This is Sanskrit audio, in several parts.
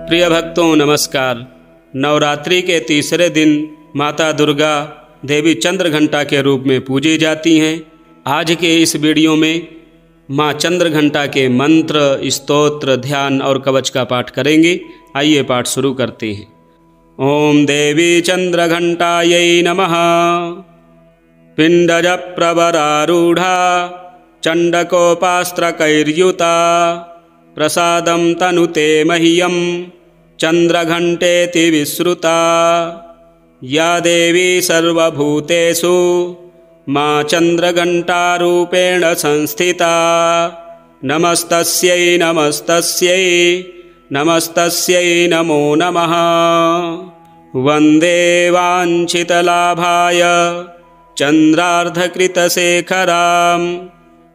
प्रिय भक्तों नमस्कार। नवरात्रि के तीसरे दिन माता दुर्गा देवी चंद्रघंटा के रूप में पूजी जाती हैं। आज के इस वीडियो में माँ चंद्रघंटा के मंत्र, स्तोत्र, ध्यान और कवच का पाठ करेंगे। आइए पाठ शुरू करते हैं। ओम देवी चंद्रघंटायै नमः। पिंडज प्रवरारूढ़ा चंडकोपास्त्रकैर्युता प्रसादं तनुते मह्यं चंद्रघंटेति विश्रुता। या देवी सर्वभूतेषु माँ चंद्रघंटारूपेण संस्थिता। नमस्तस्यै नमस्तस्यै नमस्तस्यै नमो नमः। वंदे वाञ्छितलाभाय चंद्रार्धकृतशेखरां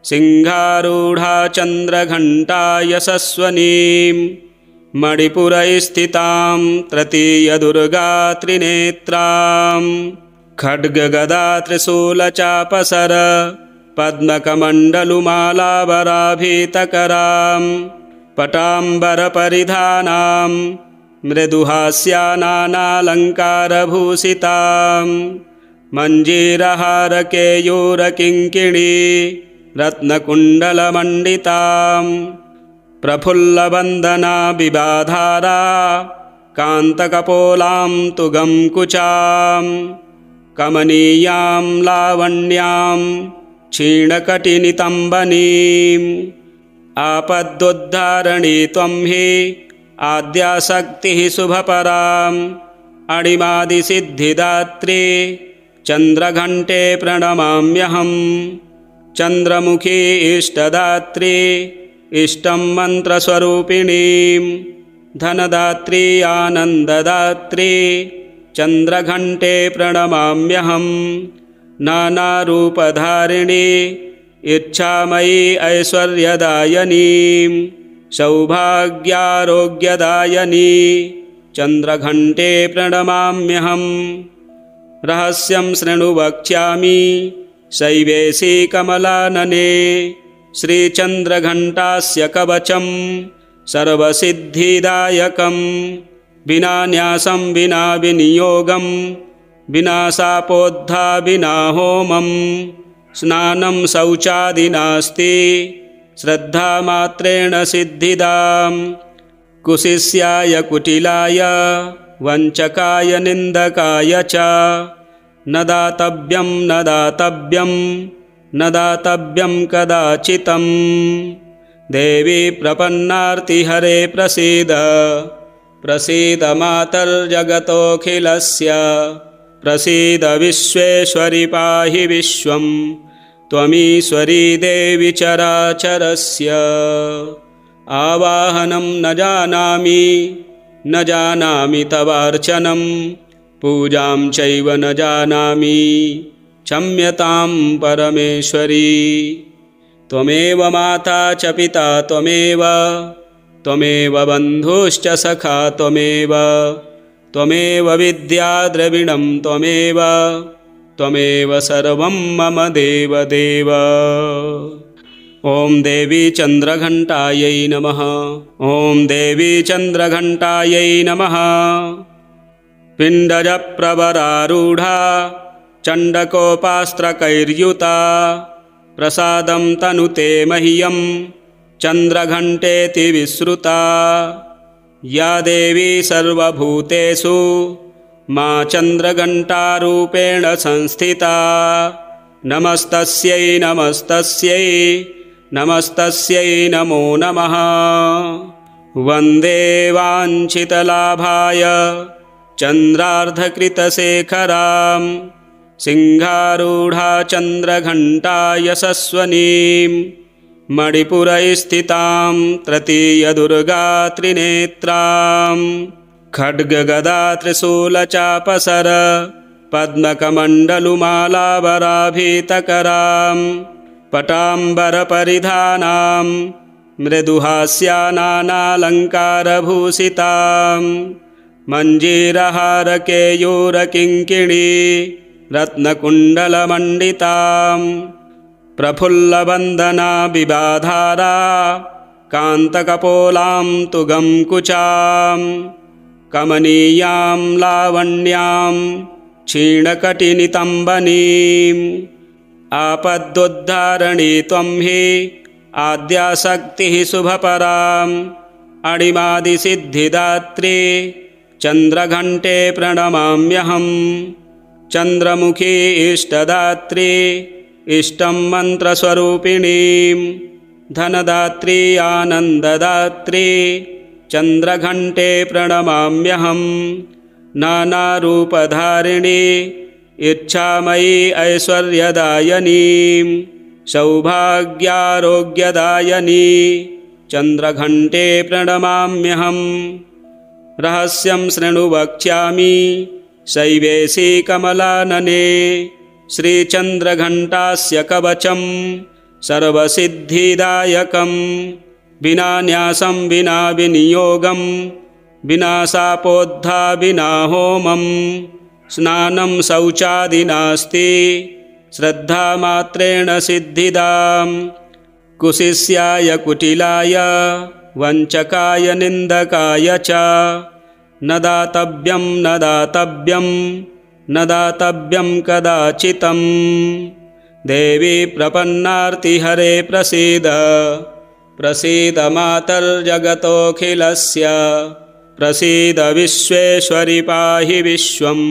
सिंहारूढ़ा चंद्रघंटा यशस्वनीं मणिपुरस्थितां तृतीयदुर्गा त्रिनेत्रां। खड्गगदा त्रिशूलचापसर पद्मकमण्डलुमालाभराभीतकरां पटाम्बरपरिधानां मृदुहास्यानानालङ्कारभूषितां। मञ्जीरहारकेयूरकिङ्किणी रत्नकुण्डलमण्डितां। प्रफुल्लवन्दना बिबाधारा कान्तकपोलां तुगं कुचां। कमनीयां लावण्यां क्षीणकटिनितम्बनीम्। आपदुद्धारणी त्वं हि आद्याशक्तिः शुभपराम् अणिमादिसिद्धिदात्री चंद्रघंटे प्रणमाम्यहम्। चंद्रमुखी इष्टदात्री इष्टं मंत्रस्वरूपिणीं। धनदात्री आनंददात्री चंद्रघंटे प्रणमाम्यहम्। नानारूपधारिणी इच्छामयी ऐश्वर्यदायिनीं सौभाग्यारोग्यदायिनी चंद्रघंटे प्रणमाम्यहम्। रहस्यं शृणु वक्ष्यामि शैवेशी कमलानने। श्रीचंद्रघंटास्य कवचं सर्वसिद्धिदायकं। विना न्यासं विना विनियोगं विना शापोद्धा विना होमं। स्नानं शौचादिनास्ति श्रद्धामात्रेण सिद्धिदाम्। कुशिष्याय कुटिलाय वंचकाय निंदकाय च न दातव्यं न दातव्यं न दातव्यं कदाचितं। देवी प्रपन्नार्तिहरे प्रसीद प्रसीद मातर्जगतोऽखिलस्य। प्रसीद विश्वेश्वरि पाहि विश्वं त्वमीश्वरी देवी चराचरस्य। आवाहनं न जानामि तवार्चनं। पूजां चैव न जानामि क्षम्यतां परमेश्वरी। त्वमेव माता च पिता त्वमेव बन्धुश्च सखा त्वमेव विद्या द्रविणं त्वमेव सर्वं मम देवदेव। ओम देवी चंद्रघंटायै नमः। ओम देवी चंद्रघंटायै नमः। पिंडज प्रवरारूढ़ा चंडकोपास्त्रकैर्युता प्रसादं तनुते मह्यं चंद्रघंटेति विश्रुता। या देवी सर्वभूतेषु माँ चंद्रघंटारूपेण संस्थिता। नमस्तस्यै नमस्तस्यै नमस्तस्यै नमो नमः। वंदे वाञ्छितलाभाय चंद्रार्धकृतशेखरां सिंहारूढ़ा चंद्रघंटा यशस्वनीं मणिपुरस्थितां तृतीयदुर्गा त्रिनेत्रां। खड्गगदा त्रिशूलचापसर पद्मकमण्डलुमालाभराभीतकरां पटाम्बरपरिधानां मृदुहास्यानानालङ्कारभूषितां। मञ्जीरहारकेयूरकिङ्किणी रत्नकुण्डलमण्डितां। प्रफुल्लवन्दना बिबाधारा कान्तकपोलां तुगं कुचां कमनीयां लावण्यां क्षीणकटिनितम्बनीम् आपदुद्धारणी त्वं हि आद्याशक्तिः शुभपराम् अणिमादिसिद्धिदात्री चन्द्रघण्टे प्रणमाम्यहम् चन्द्रमुखी इष्टदात्री इष्टं मन्त्रस्वरूपिणीं धनदात्री आनन्ददात्री चन्द्रघण्टे प्रणमाम्यहम् नानारूपधारिणी इच्छामयी ऐश्वर्यदायिनीं सौभाग्यारोग्यदायिनी चन्द्रघण्टे प्रणमाम्यहम् रहस्यं शृणु वक्ष्यामि शैवेशी कमलानने श्रीचन्द्रघण्टास्य कवचं सर्वसिद्धिदायकं विना न्यासं विना विनियोगं विना शापोद्धा विना होमं स्नानं शौचादिनास्ति श्रद्धामात्रेण सिद्धिदां कुशिष्याय कुटिलाय वञ्चकाय निन्दकाय च न दातव्यं न दातव्यं न दातव्यं कदाचितं देवी प्रपन्नार्तिहरे प्रसीद प्रसीद मातर्जगतोऽखिलस्य प्रसीद विश्वेश्वरि पाहि विश्वं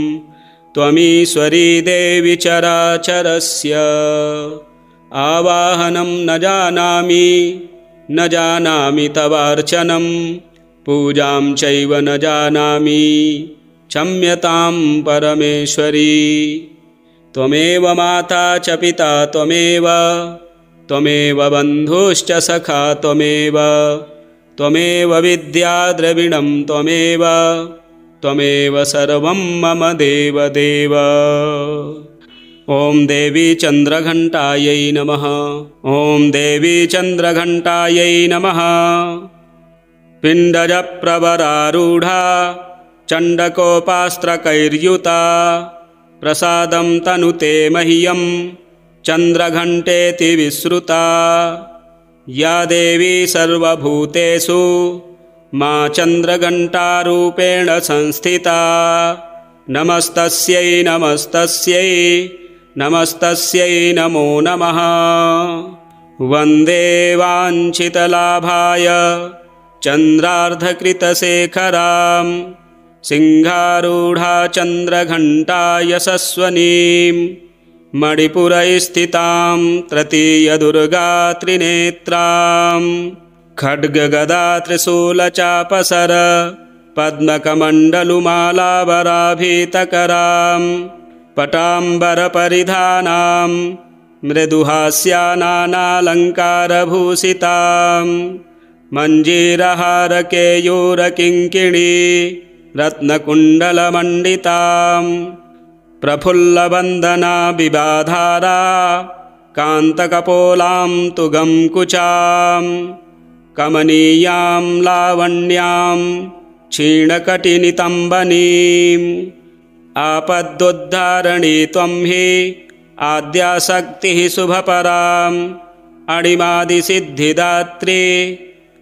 त्वमीश्वरी देवी चराचरस्य आवाहनं न जानामि तवार्चनं पूजां चैव न जानामि क्षम्यतां परमेश्वरी त्वमेव माता च पिता त्वमेव बन्धुश्च सखा त्वमेव विद्या द्रविणं त्वमेव सर्वं मम देवदेव। ॐ देवी चन्द्रघण्टायै नमः। ॐ देवी चन्द्रघण्टायै नमः। पिण्डजप्रवरारूढा चण्डकोपास्त्रकैर्युता प्रसादं तनुते मह्यं चन्द्रघण्टेति विश्रुता या देवी सर्वभूतेषु मा चन्द्रघण्टारूपेण संस्थिता नमस्तस्यै नमस्तस्यै नमस्तस्यै नमो नमः। वन्दे वाञ्छितलाभाय चन्द्रार्धकृतशेखरां सिंहारूढा चन्द्रघण्टा यशस्वनीं मणिपुरस्थितां तृतीयदुर्गा त्रिनेत्रां खड्गगदा त्रिशूलचापसर पद्मकमण्डलुमालावराभीतकरां पटाम्बरपरिधानां मृदुहास्यानानालङ्कारभूषितां मञ्जीरहारकेयूरकिङ्किणी रत्नकुण्डलमण्डितां प्रफुल्लवन्दना विवाधारा कान्तकपोलां तुगं कुचां कमनीयां लावण्यां क्षीणकटिनितम्बनीम् आपदुद्धारणी त्वं हि आद्याशक्तिः शुभपराम् अणिमादिसिद्धिदात्री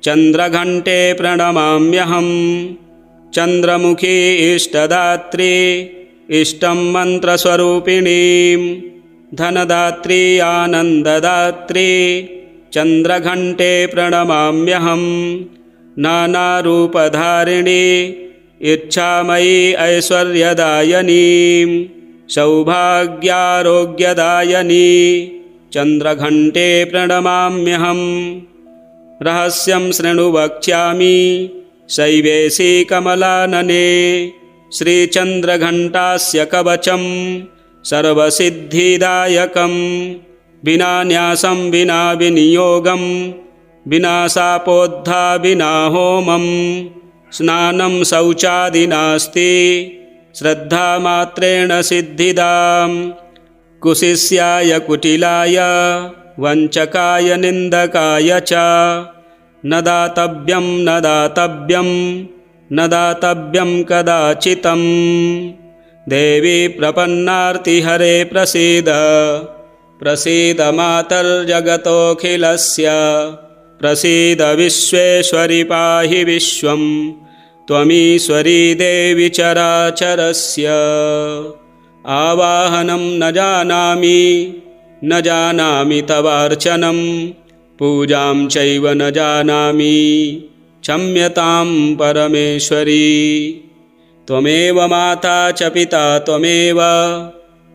चन्द्रघण्टे प्रणमाम्यहम् चन्द्रमुखी इष्टदात्री इष्टं मन्त्रस्वरूपिणीं धनदात्री आनन्ददात्री चन्द्रघण्टे प्रणमाम्यहम् नानारूपधारिणी इच्छामयी ऐश्वर्यदायिनीं सौभाग्यारोग्यदायिनी चन्द्रघण्टे प्रणमाम्यहम् रहस्यं शृणु वक्ष्यामि शैवेशी कमलानने श्रीचन्द्रघण्टास्य कवचं सर्वसिद्धिदायकं विना न्यासं विना विनियोगं विना शापोद्धा विना होमं स्नानं शौचादिनास्ति श्रद्धामात्रेण सिद्धिदां कुशिष्याय कुटिलाय वञ्चकाय निन्दकाय च न दातव्यं न दातव्यं न दातव्यं कदाचितं देवी प्रपन्नार्तिहरे प्रसीद प्रसीद मातर्जगतोऽखिलस्य प्रसीद विश्वेश्वरि पाहि विश्वं त्वमीश्वरी देवी चराचरस्य। आवाहनं न जानामि तवार्चनं पूजां चैव न जानामि क्षम्यतां परमेश्वरी। त्वमेव माता च पिता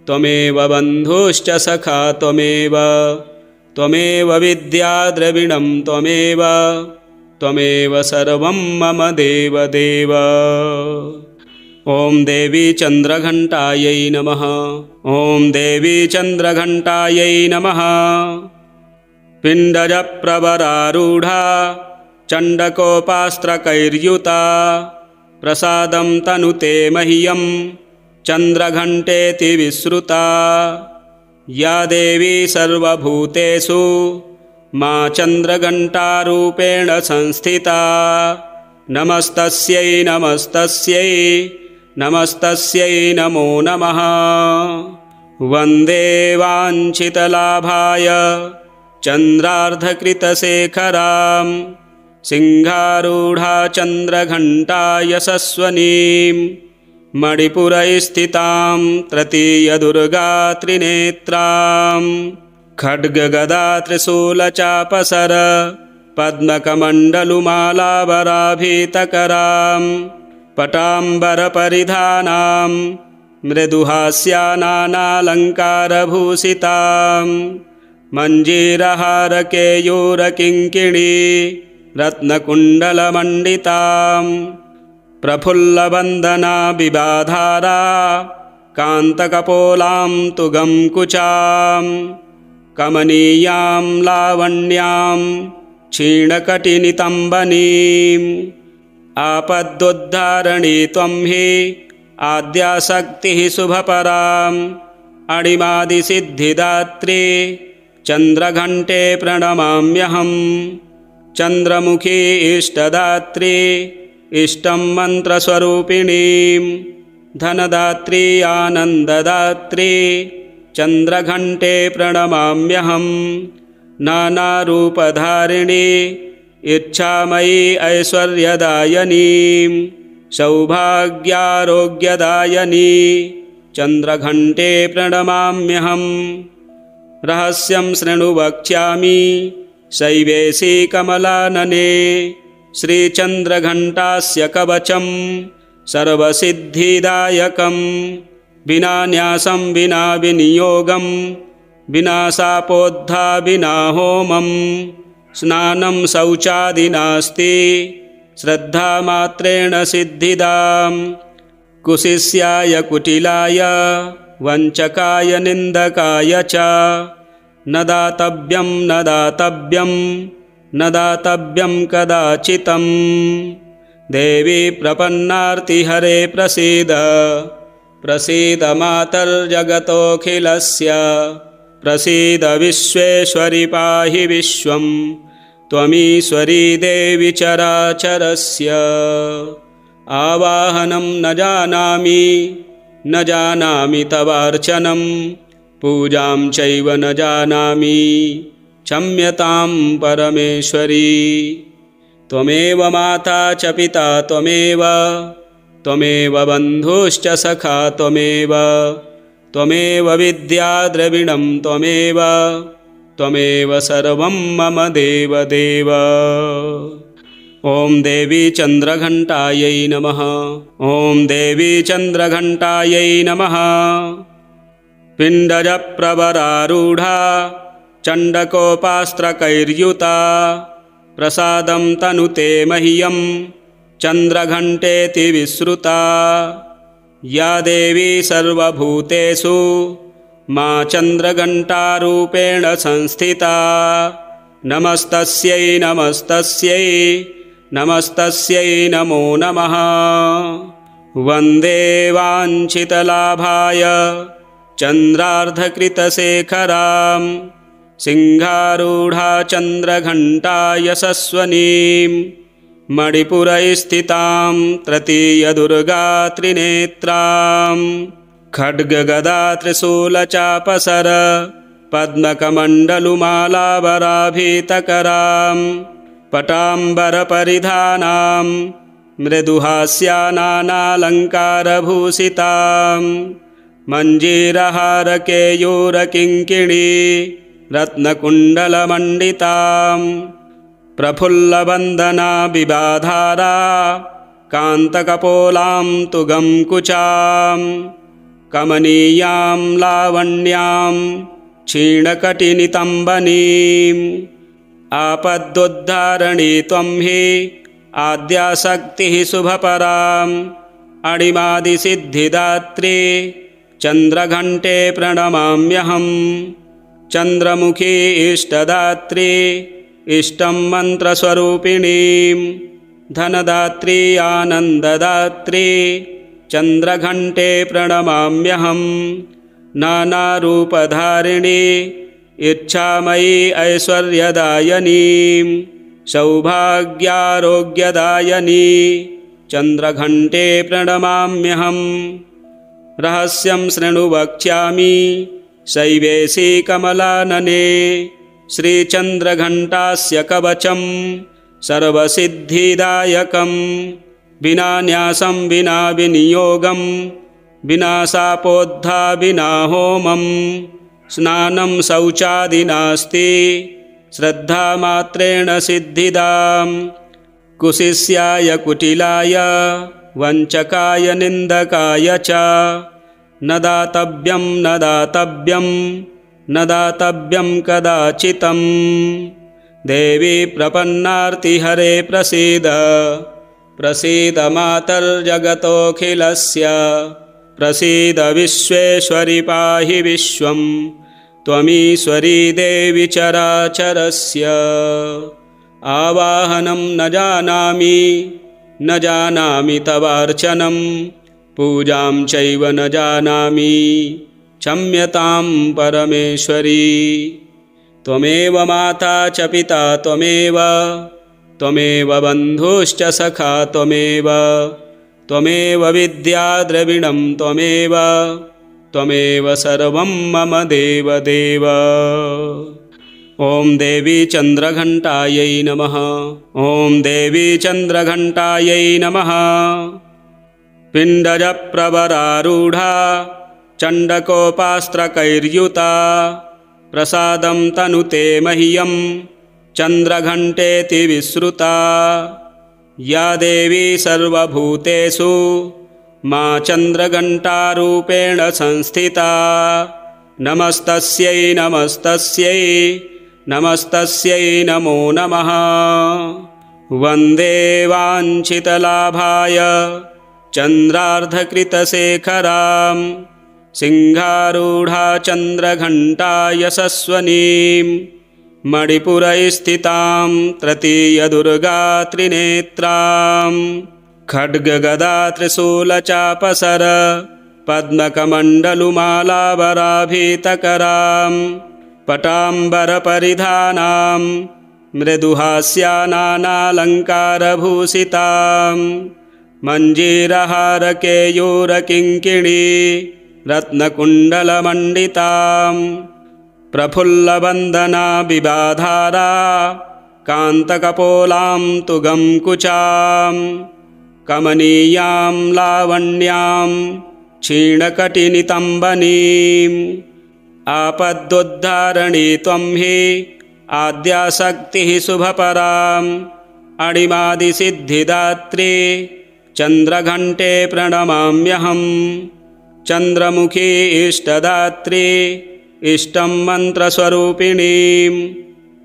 त्वमेव बन्धुश्च सखा त्वमेव विद्या द्रविणं त्वमेव सर्वं मम देवदेव। ॐ देवी चन्द्रघण्टायै नमः। ॐ देवी चन्द्रघण्टायै नमः। पिण्डजप्रवरारूढा चण्डकोपास्त्रकैर्युता प्रसादं तनुते मह्यं चन्द्रघण्टेति विश्रुता। या देवी सर्वभूतेषु मा चन्द्रघण्टारूपेण संस्थिता। नमस्तस्यै नमो नमः। वन्दे वाञ्छितलाभाय चन्द्रार्धकृतशेखरां सिंहारूढा चन्द्रघण्टा यशस्वनीं मणिपुरस्थितां तृतीयदुर्गा त्रिनेत्रां। खड्गगदा त्रिशूलचापसर पद्मकमण्डलुमालावराभीतकरां पटाम्बरपरिधानां मृदुहास्यानालङ्कारभूषितां। मञ्जीरहारकेयूरकिङ्किणी रत्नकुण्डलमण्डितां। प्रफुल्लवन्दना विवाधारा कान्तकपोलां तुगं कुचां। कमनीयां लावण्यां क्षीणकटिनितम्बनीम्। आपदुद्धारणी त्वं हि आद्याशक्तिः शुभपराम् अणिमादिसिद्धिदात्री चन्द्रघण्टे प्रणमाम्यहं। चन्द्रमुखी इष्टदात्री इष्टं मन्त्रस्वरूपिणीं धनदात्री आनन्ददात्री चन्द्रघण्टे प्रणमाम्यहं। नानारूपधारिणी इच्छामयी ऐश्वर्यदायिनीं सौभाग्यारोग्यदायिनी चन्द्रघण्टे प्रणमाम्यहं। रहस्यं शृणु वक्ष्यामि शैवेशी कमलानने श्रीचन्द्रघण्टास्य कवचं सर्वसिद्धिदायकं। विना न्यासं विना विनियोगं विना शापोद्धा विना होमं स्नानं शौचादि नास्ति श्रद्धामात्रेण सिद्धिदां। कुशिष्याय कुटिलाय वञ्चकाय निन्दकाय च न दातव्यं कदाचितं। देवी प्रपन्नार्तिहरे प्रसीद मातर्जगतोऽखिलस्य। प्रसीद विश्वेश्वरि पाहि विश्वं त्वमीश्वरी देवी चराचरस्य। आवाहनं न जानामि तवार्चनं पूजां चैव न जानामि क्षम्यतां परमेश्वरी। त्वमेव माता च पिता त्वमेव बन्धुश्च सखा त्वमेव विद्या द्रविणं त्वमेव सर्वं मम देवदेव। ॐ देवी चन्द्रघण्टायै नमः। ॐ देवी चन्द्रघण्टायै नमः। पिण्डजप्रवरारूढा चण्डकोपास्त्रकैर्युता प्रसादं तनुते मह्यं चन्द्रघण्टेति विश्रुता। या देवी सर्वभूतेषु मा चन्द्रघण्टारूपेण संस्थिता। नमस्तस्यै नमो नमः। वन्दे वाञ्छितलाभाय चन्द्रार्धकृतशेखरां सिंहारूढा चन्द्रघण्टा यशस्वनीं मणिपुरस्थितां तृतीयदुर्गा त्रिनेत्रां। खड्गगदा त्रिशूलचापसर पद्मकमण्डलुमालावराभीतकरां पटाम्बरपरिधानां मृदुहास्यानानालङ्कारभूषितां मञ्जीरहारकेयूरकिङ्किणी रत्नकुण्डलमण्डितां प्रफुल्लवन्दना विवाधारा कान्तकपोलां तुगं कुचां कमनीयां लावण्यां क्षीणकटिनितम्बनीम् आपदुद्धारणी त्वं हि आद्याशक्तिः शुभपराम् अणिमादिसिद्धिदात्री चन्द्रघण्टे प्रणमाम्यहम् चन्द्रमुखी इष्टदात्री इष्टं मन्त्रस्वरूपिणीं धनदात्री आनन्ददात्री चन्द्रघण्टे प्रणमाम्यहम् नानारूपधारिणी इच्छामयी ऐश्वर्यदायिनीं सौभाग्यारोग्यदायिनी चन्द्रघण्टे प्रणमाम्यहम् रहस्यं शृणु वक्ष्यामि शैवेशी कमलानने श्रीचन्द्रघण्टास्य कवचं सर्वसिद्धिदायकं विना न्यासं विना विनियोगं विना शापोद्धा विना होमं स्नानं शौचादिनास्ति श्रद्धामात्रेण सिद्धिदां कुशिष्याय कुटिलाय वञ्चकाय निन्दकाय च न दातव्यं न दातव्यं न दातव्यं कदाचितं देवी प्रपन्नार्तिहरे प्रसीद प्रसीद मातर्जगतोऽखिलस्य प्रसीद विश्वेश्वरि पाहि विश्वं त्वमीश्वरी देवी चराचरस्य आवाहनं न जानामि तवार्चनं पूजां चैव न जानामि क्षम्यतां परमेश्वरी त्वमेव माता च पिता त्वमेव बन्धुश्च सखा त्वमेव विद्या द्रविणं त्वमेव सर्वं मम देवदेव। ॐ देवी चन्द्रघण्टायै नमः। ॐ देवी चन्द्रघण्टायै नमः। पिण्डजप्रवरारूढा चण्डकोपास्त्रकैर्युता प्रसादं तनुते मह्यं चन्द्रघण्टेति विश्रुता या देवी सर्वभूतेषु मा चन्द्रघण्टारूपेण संस्थिता नमस्तस्यै नमस्तस्यै नमस्तस्यै नमो नमः। वन्दे वाञ्छितलाभाय चन्द्रार्धकृतशेखरां सिंहारूढा चन्द्रघण्टा यशस्वनीं मणिपुरस्थितां तृतीयदुर्गा त्रिनेत्रां खड्गगदा त्रिशूलचापसर पद्मकमण्डलुमालावराभीतकरां पटाम्बरपरिधानां मृदुहास्यानानालङ्कारभूषितां मञ्जीरहारकेयूरकिङ्किणी रत्नकुण्डलमण्डितां प्रफुल्लवन्दना विवाधारा कान्तकपोलां तुगं कुचां कमनीयां लावण्यां क्षीणकटिनितम्बनीम् आपदुद्धारणी त्वं हि आद्याशक्तिः शुभपराम् अणिमादिसिद्धिदात्री चन्द्रघण्टे प्रणमाम्यहम् चन्द्रमुखी इष्टदात्री इष्टं मन्त्रस्वरूपिणीं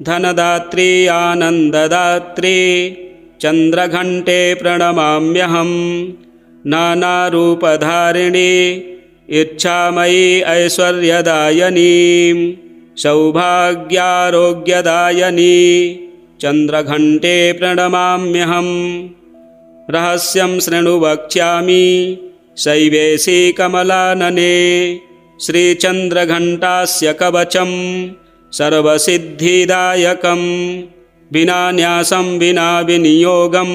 धनदात्री आनन्ददात्री चन्द्रघण्टे प्रणमाम्यहम् नानारूपधारिणी इच्छामयी ऐश्वर्यदायिनीं सौभाग्यारोग्यदायिनी चन्द्रघण्टे प्रणमाम्यहम् रहस्यं शृणु वक्ष्यामि शैवेशी कमलानने श्रीचन्द्रघण्टास्य कवचं सर्वसिद्धिदायकं विना न्यासं विना विनियोगं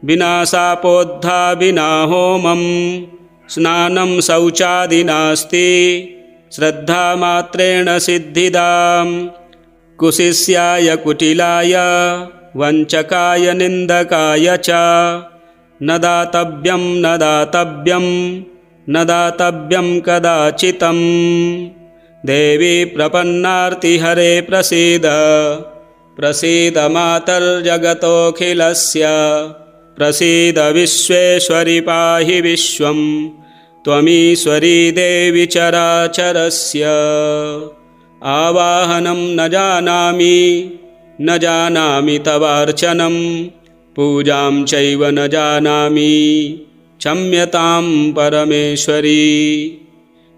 विना शापोद्धा विना होमं स्नानं शौचादिनास्ति श्रद्धामात्रेण सिद्धिदां कुशिष्याय कुटिलाय वञ्चकाय निन्दकाय च न दातव्यं न दातव्यं न दातव्यं कदाचितं देवी प्रपन्नार्तिहरे प्रसीद प्रसीद मातर्जगतोऽखिलस्य प्रसीद विश्वेश्वरि पाहि विश्वं त्वमीश्वरी देवी चराचरस्य आवाहनं न जानामि तवार्चनं पूजां चैव न जानामि क्षम्यतां परमेश्वरी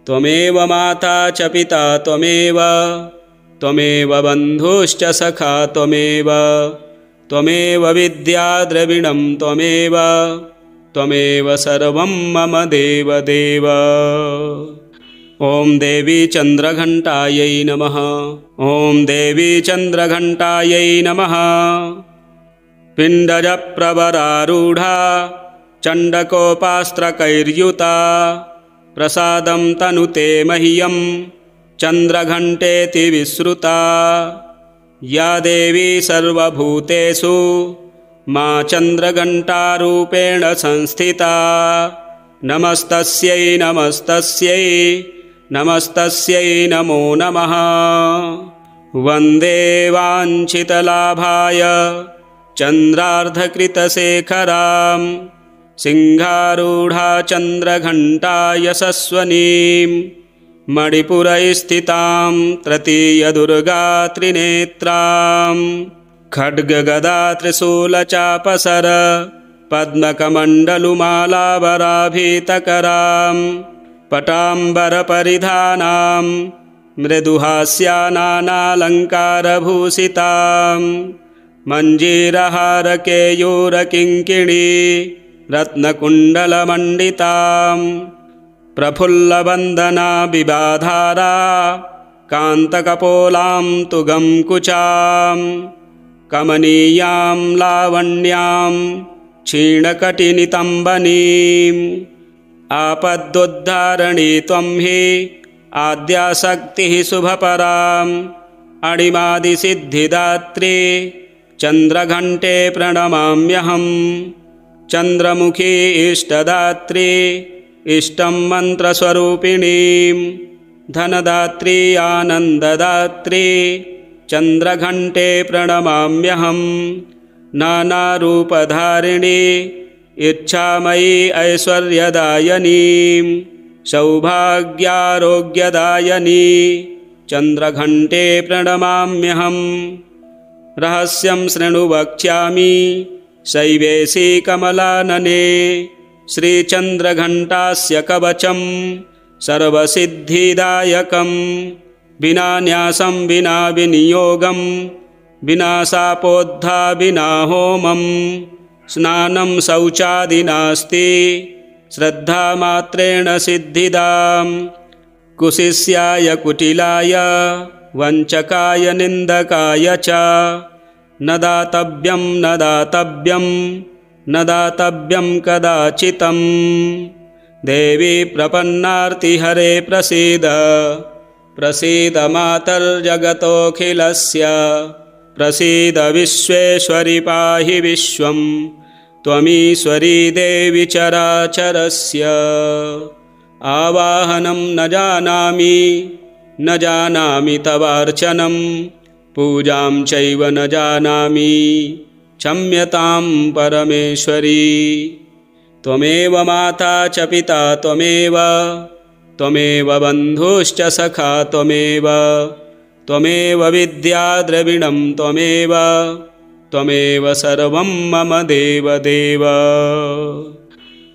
त्वमेव माता च पिता त्वमेव बन्धुश्च सखा त्वमेव विद्या द्रविणं त्वमेव सर्वं मम देवदेव। ॐ देवी चन्द्रघण्टायै नमः। ॐ देवी चन्द्रघण्टायै नमः। पिण्डजप्रवरारूढा चण्डकोपास्त्रकैर्युता प्रसादं तनुते मह्यं चन्द्रघण्टेति विश्रुता या देवी सर्वभूतेषु मा चन्द्रघण्टारूपेण संस्थिता नमस्तस्यै नमस्तस्यै नमस्तस्यै नमो नमः। वन्दे वाञ्छितलाभाय चन्द्रार्धकृतशेखरां सिंहारूढा चन्द्रघण्टा यशस्वनीं मणिपुरस्थितां तृतीयदुर्गा त्रिनेत्रां खड्गगदा त्रिशूलचापसर पद्मकमण्डलुमालावराभीतकरां पटाम्बरपरिधानां मृदुहास्यानानालङ्कारभूषितां मञ्जीरहारकेयूरकिङ्किणी रत्नकुण्डलमण्डितां प्रफुल्लवन्दना विवाधारा कान्तकपोलां तुगं कुचां कमनीयां लावण्यां क्षीणकटिनितम्बनीम् आपदुद्धारणी त्वं हि आद्याशक्तिः शुभपराम् अणिमादिसिद्धिदात्री चन्द्रघण्टे प्रणमाम्यहं चन्द्रमुखी इष्टदात्री इष्टं मन्त्रस्वरूपिणीं धनदात्री आनन्ददात्री चन्द्रघण्टे प्रणमाम्यहं नानारूपधारिणी इच्छामयी ऐश्वर्यदायिनीं सौभाग्यारोग्यदायिनी चन्द्रघण्टे प्रणमाम्यहं रहस्यं शृणु वक्ष्यामि शैवेशी कमलानने श्रीचन्द्रघण्टास्य कवचं सर्वसिद्धिदायकं विना न्यासं विना विनियोगं विना शापोद्धा विना होमं स्नानं शौचादि नास्ति श्रद्धामात्रेण सिद्धिदां कुशिष्याय कुटिलाय वञ्चकाय निन्दकाय च न दातव्यं न दातव्यं न दातव्यं कदाचितं देवी प्रपन्नार्तिहरे प्रसीद प्रसीद मातर्जगतोऽखिलस्य प्रसीद विश्वेश्वरि पाहि विश्वं त्वमीश्वरी देवी चराचरस्य आवाहनं न जानामि तवार्चनं पूजां चैव न जानामि क्षम्यतां परमेश्वरी त्वमेव माता च पिता त्वमेव बन्धुश्च सखा त्वमेव विद्या द्रविणं त्वमेव सर्वं मम देवदेव।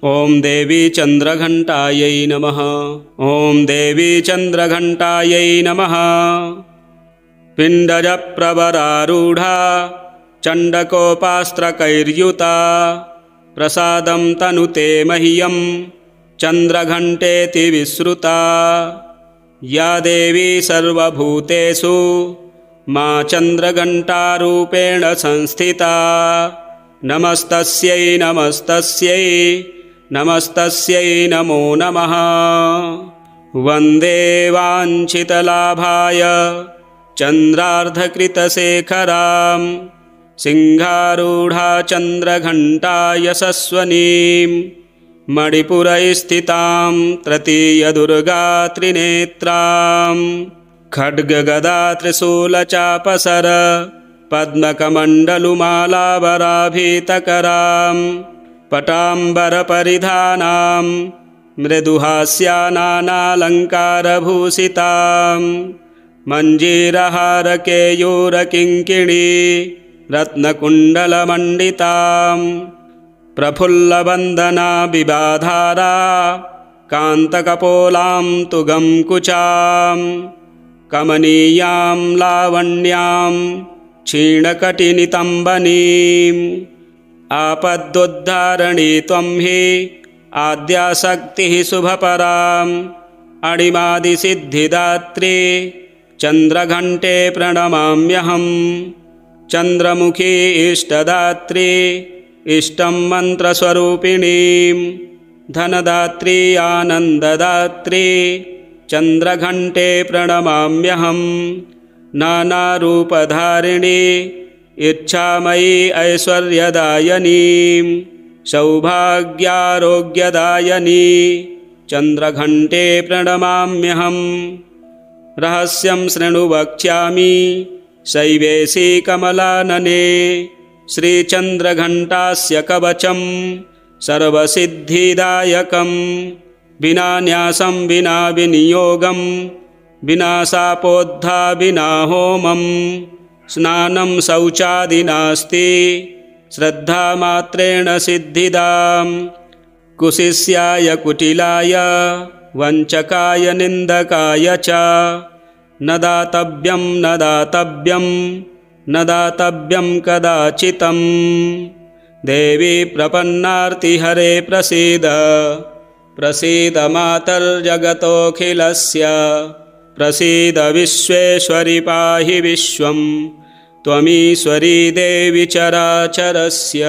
ॐ देवी चन्द्रघण्टायै नमः। ॐ देवी चन्द्रघण्टायै नमः। पिण्डजप्रवरारूढा चण्डकोपास्त्रकैर्युता प्रसादं तनुते मह्यं चन्द्रघण्टेति विश्रुता या देवी सर्वभूतेषु मा चन्द्रघण्टारूपेण संस्थिता नमस्तस्यै नमस्तस्यै नमस्तस्यै नमो नमः। वन्दे वाञ्छितलाभाय चन्द्रार्धकृतशेखरां सिंहारूढ़ा चंद्रघंटा यशस्वनीं मणिपुरस्थितां तृतीयदुर्गा त्रिनेत्रां खड्गगदा त्रिशूलचापसर पद्मकमण्डलुमालावराभीतकरां पटाम्बरपरिधानां मृदुहास्यानानालङ्कारभूषितां मञ्जीरहारकेयूरकिङ्किणी रत्नकुण्डलमण्डितां प्रफुल्लवन्दना विवाधारा कान्तकपोलां तुगं कुचां कमनीयां लावण्यां क्षीणकटिनितम्बनीम् आपदुद्धारणी त्वं हि आद्याशक्तिः शुभपराम् अणिमादिसिद्धिदात्री चन्द्रघण्टे प्रणमाम्यहम् चन्द्रमुखी इष्टदात्री इष्टं मन्त्रस्वरूपिणीं धनदात्री आनन्ददात्री चन्द्रघण्टे प्रणमाम्यहम् नानारूपधारिणी इच्छामयी ऐश्वर्यदायिनीं सौभाग्यारोग्यदायिनी चन्द्रघण्टे प्रणमाम्यहम् रहस्यं शृणु वक्ष्यामि शैवेशी कमलानने श्रीचन्द्रघण्टास्य कवचं सर्वसिद्धिदायकं विना न्यासं विना विनियोगं विना शापोद्धा विना होमं स्नानं शौचादिनास्ति श्रद्धामात्रेण सिद्धिदां कुशिष्याय कुटिलाय वञ्चकाय निन्दकाय च न दातव्यं न दातव्यं न दातव्यं कदाचितं देवी प्रपन्नार्तिहरे प्रसीद प्रसीद मातर्जगतोऽखिलस्य प्रसीद विश्वेश्वरि पाहि विश्वं त्वमीश्वरी देवी चराचरस्य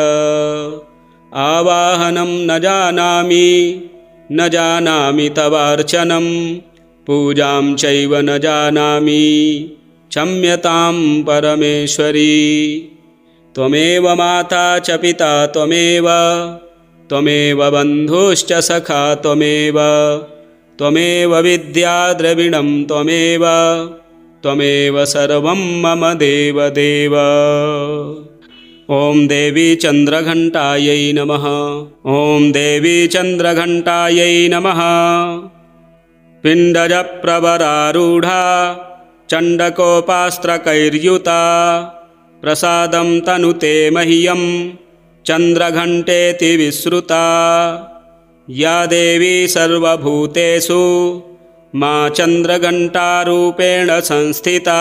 आवाहनं न जानामि तवार्चनं पूजां चैव न जानामि क्षम्यतां परमेश्वरी त्वमेव माता च पिता त्वमेव बन्धुश्च सखा त्वमेव विद्या द्रविणं त्वमेव सर्वं मम देवदेव। ॐ देवी चन्द्रघण्टायै नमः। ॐ देवी चन्द्रघण्टायै नमः। पिण्डजप्रवरारूढा चण्डकोपास्त्रकैर्युता प्रसादं तनुते मह्यं चन्द्रघण्टेति विश्रुता या देवी सर्वभूतेषु मा चन्द्रघण्टारूपेण संस्थिता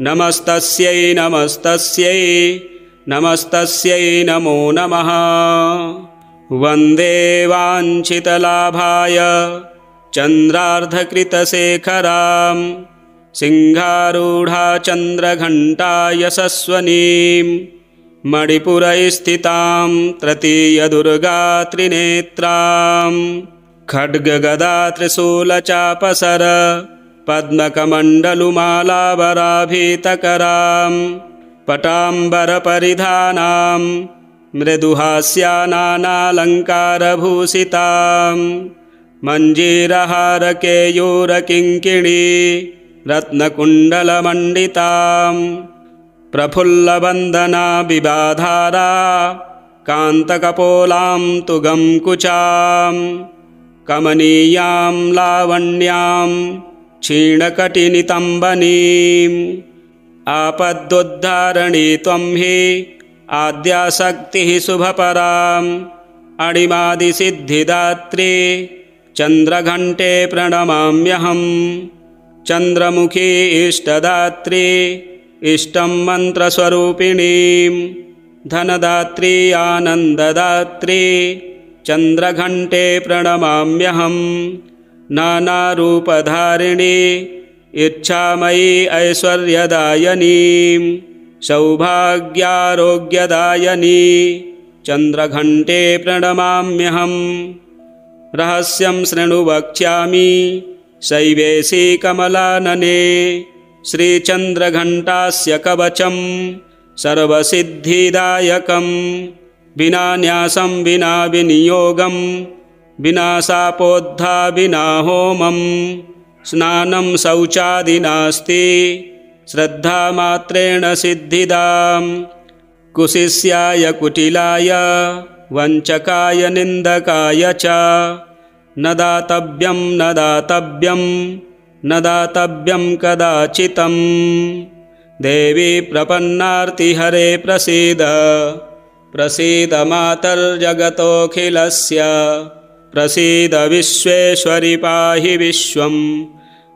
नमस्तस्यै नमस्तस्यै नमस्तस्यै नमो नमः। वन्दे वाञ्छितलाभाय चन्द्रार्धकृतशेखरां सिंहारूढा चन्द्रघण्टा यशस्वनीं मणिपुरस्थितां तृतीयदुर्गा त्रिनेत्रां खड्गगदा त्रिशूलचापसर पद्मकमण्डलुमालावराभीतकरां पटाम्बरपरिधानां मृदुहास्यानानालङ्कारभूषितां मञ्जीरहारकेयूरकिङ्किणी रत्नकुण्डलमण्डितां प्रफुल्लवन्दना विवाधारा कान्तकपोलां तुगं कुचां कमनीयां लावण्यां क्षीणकटिनितम्बनीम् आपदुद्धारणी त्वं हि आद्याशक्तिः शुभपराम् अणिमादिसिद्धिदात्री चन्द्रघण्टे प्रणमाम्यहम् चन्द्रमुखी इष्टदात्री इष्टं मन्त्रस्वरूपिणीं धनदात्री आनन्ददात्री चन्द्रघण्टे प्रणमाम्यहम् नानारूपधारिणी इच्छामयी ऐश्वर्यदायिनीं सौभाग्यारोग्यदायिनी चन्द्रघण्टे प्रणमाम्यहम् रहस्यं शृणु वक्ष्यामि शैवेशी कमलानने श्रीचन्द्रघण्टास्य कवचं सर्वसिद्धिदायकं विना न्यासं विना विनियोगं विना शापोद्धा विना होमं स्नानं शौचादि नास्ति श्रद्धामात्रेण सिद्धिदां कुशिष्याय कुटिलाय वञ्चकाय निन्दकाय च न दातव्यं न दातव्यं न दातव्यं कदाचितं देवी प्रपन्नार्तिहरे प्रसीद प्रसीद मातर्जगतोऽखिलस्य प्रसीद विश्वेश्वरि पाहि विश्वं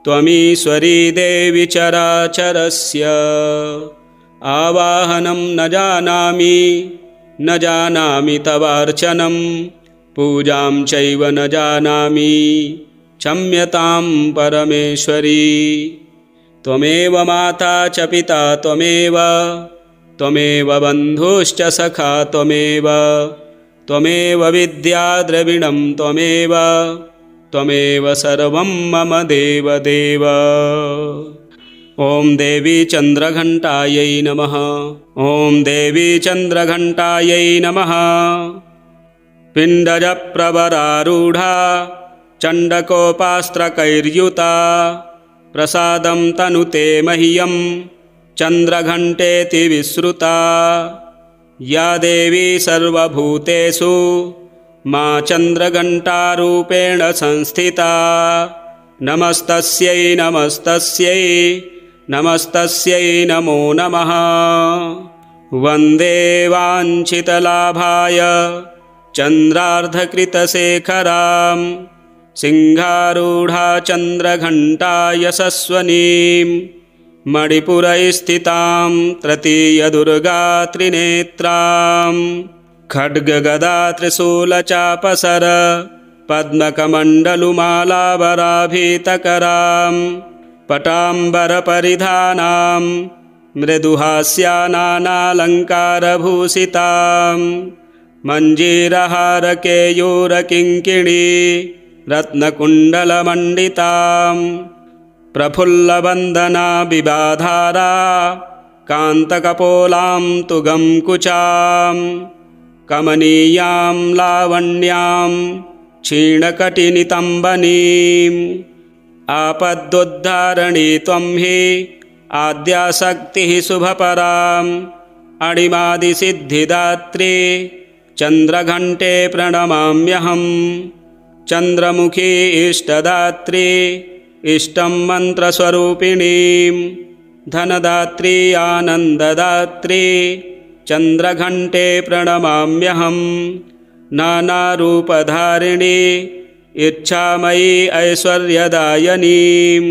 त्वमीश्वरी देवी चराचरस्य आवाहनं न जानामि तवार्चनं पूजां चैव न जानामि क्षम्यतां परमेश्वरी त्वमेव माता च पिता त्वमेव बन्धुश्च सखा त्वमेव विद्या द्रविणं त्वमेव सर्वं मम देवदेव। ॐ देवी चन्द्रघण्टायै नमः। ॐ देवी चन्द्रघण्टायै नमः। पिण्डजप्रवरारूढा चण्डकोपास्त्रकैर्युता प्रसादं तनुते मह्यं चन्द्रघण्टेति विश्रुता या देवी सर्वभूतेषु मा चन्द्रघण्टारूपेण संस्थिता नमस्तस्यै नमस्तस्यै नमस्तस्यै नमो नमः। वन्दे वाञ्छितलाभाय चन्द्रार्धकृतशेखरां सिंहारूढा चन्द्रघण्टा यशस्वनीं मणिपुरस्थितां तृतीयदुर्गा त्रिनेत्रां खड्गगदा त्रिशूलचापसर पद्मकमण्डलुमालावराभीतकरां पटाम्बरपरिधानां मृदुहास्यानालङ्कारभूषितां मञ्जीरहारकेयूरकिङ्किणी रत्नकुण्डलमण्डितां प्रफुल्लवन्दना विवाधारा कान्तकपोलां तुगं कुचां कमनीयां लावण्यां क्षीणकटिनितम्बनीम् आपदुद्धारणी त्वं हि आद्याशक्तिः शुभपराम् अणिमादिसिद्धिदात्री चन्द्रघण्टे प्रणमाम्यहम् चन्द्रमुखी इष्टदात्री इष्टं मन्त्रस्वरूपिणीं धनदात्री आनन्ददात्री चन्द्रघण्टे प्रणमाम्यहम् नानारूपधारिणी इच्छामयी ऐश्वर्यदायिनीं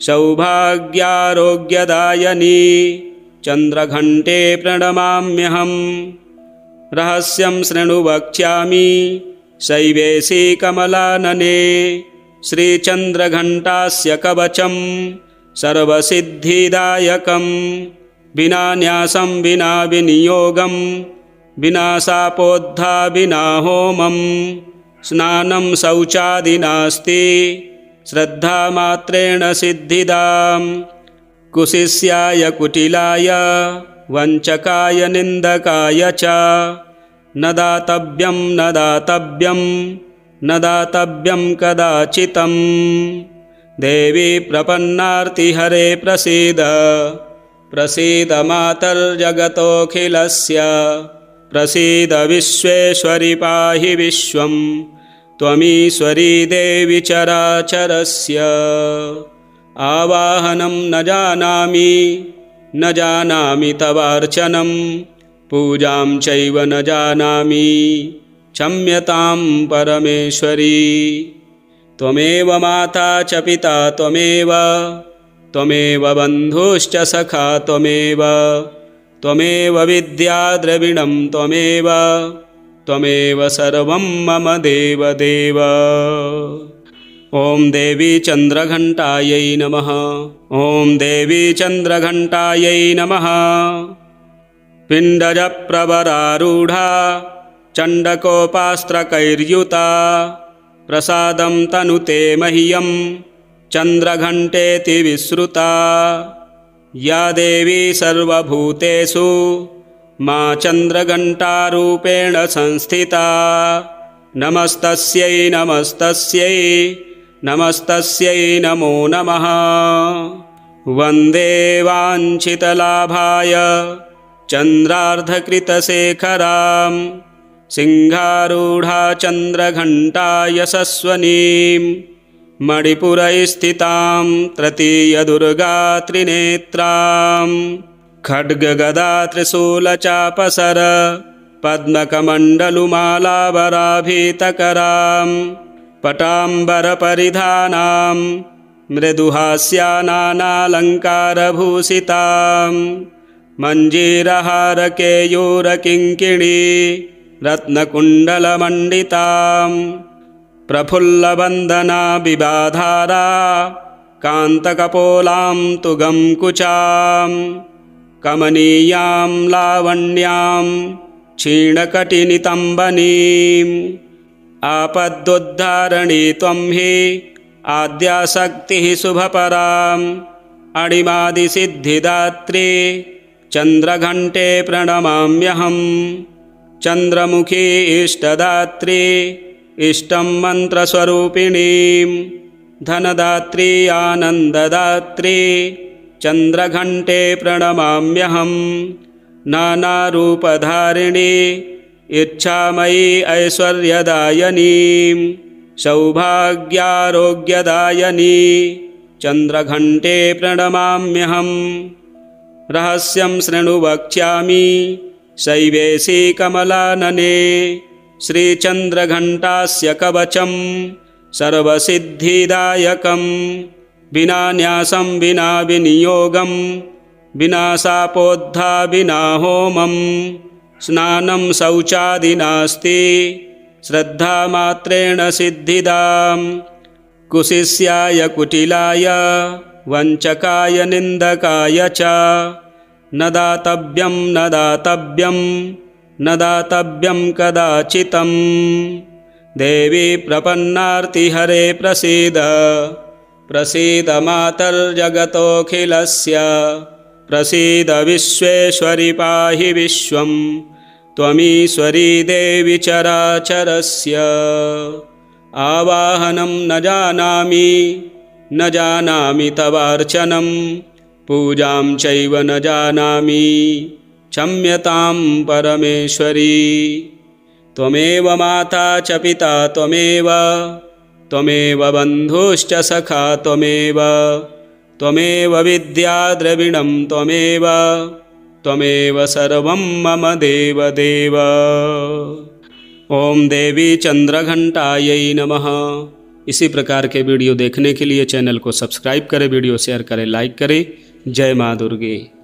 सौभाग्यारोग्यदायिनी चन्द्रघण्टे प्रणमाम्यहम् रहस्यं शृणु वक्ष्यामि शैवेशी कमलानने श्रीचन्द्रघण्टास्य कवचं सर्वसिद्धिदायकं विना न्यासं विना विनियोगं विना शापोद्धा विना होमं स्नानं शौचादि नास्ति श्रद्धामात्रेण सिद्धिदां कुशिष्याय कुटिलाय वञ्चकाय निन्दकाय च न दातव्यं न दातव्यं न दातव्यं कदाचितं देवी प्रपन्नार्तिहरे प्रसीद प्रसीद मातर्जगतोऽखिलस्य प्रसीद विश्वेश्वरि पाहि विश्वं त्वमीश्वरी देवी चराचरस्य आवाहनं न जानामि तवार्चनं पूजां चैव न जानामि क्षम्यतां परमेश्वरी त्वमेव माता च पिता त्वमेव बन्धुश्च सखा त्वमेव विद्या द्रविणं त्वमेव सर्वं मम देवदेव। ॐ देवी चन्द्रघण्टायै नमः। ॐ देवी चन्द्रघण्टायै नमः। पिण्डजप्रवरारूढा चण्डकोपास्त्रकैर्युता प्रसादं तनुते मह्यं चन्द्रघण्टेति विश्रुता या देवी सर्वभूतेषु माँ चन्द्रघण्टारूपेण संस्थिता। नमस्तस्यै नमस्तस्यै नमस्तस्यै नमो नमः। वन्दे वाञ्छितलाभाय चन्द्रार्धकृतशेखरां सिंहारूढा चन्द्रघण्टा यशस्वनीं मणिपुरस्थितां तृतीयदुर्गा त्रिनेत्रां खड्गगदा त्रिशूलचापसर पद्मकमण्डलुमालावराभीतकरां पटाम्बरपरिधानां मृदुहास्यानानालङ्कारभूषितां मञ्जीरहारकेयूरकिङ्किणी रत्नकुण्डलमण्डितां प्रफुल्लवन्दना विवाधारा कान्तकपोलां तुगं कुचां कमनीयां लावण्यां क्षीणकटिनितम्बनीम् आपदुद्धारणी त्वं हि आद्याशक्तिः शुभपराम् अणिमादिसिद्धिदात्री चन्द्रघण्टे प्रणमाम्यहम्। चन्द्रमुखी इष्टदात्री इष्टं मन्त्रस्वरूपिणीं धनदात्री आनन्ददात्री चन्द्रघण्टे प्रणमाम्यहम्। नानारूपधारिणी इच्छामयी ऐश्वर्यदायिनीं सौभाग्यारोग्यदायिनी चन्द्रघण्टे प्रणमाम्यहम्। रहस्यं शृणु वक्ष्यामि शैवेशी कमलानने श्रीचन्द्रघण्टास्य कवचं सर्वसिद्धिदायकं विना न्यासं विना विनियोगं विना शापोद्धा विना होमं स्नानं शौचादिनास्ति श्रद्धामात्रेण सिद्धिदां कुशिष्याय कुटिलाय वञ्चकाय निन्दकाय च न दातव्यं न दातव्यं न दातव्यं कदाचितं। देवी प्रपन्नार्तिहरे प्रसीद प्रसीद मातर्जगतोऽखिलस्य प्रसीद विश्वेश्वरि पाहि विश्वं त्वमीश्वरी देवी चराचरस्य। आवाहनं न जानामि तवार्चनं पूजां चैव न जानामि क्षम्यतां परमेश्वरी। त्वमेव माता च पिता त्वमेव बन्धुश्च सखा त्वमेव विद्या द्रविणं त्वमेव सर्वं मम देवदेव। ओम देवी चंद्रघंटायै नमः। इसी प्रकार के वीडियो देखने के लिए चैनल को सब्सक्राइब करें, वीडियो शेयर करें, लाइक करें। जय माँ दुर्गे।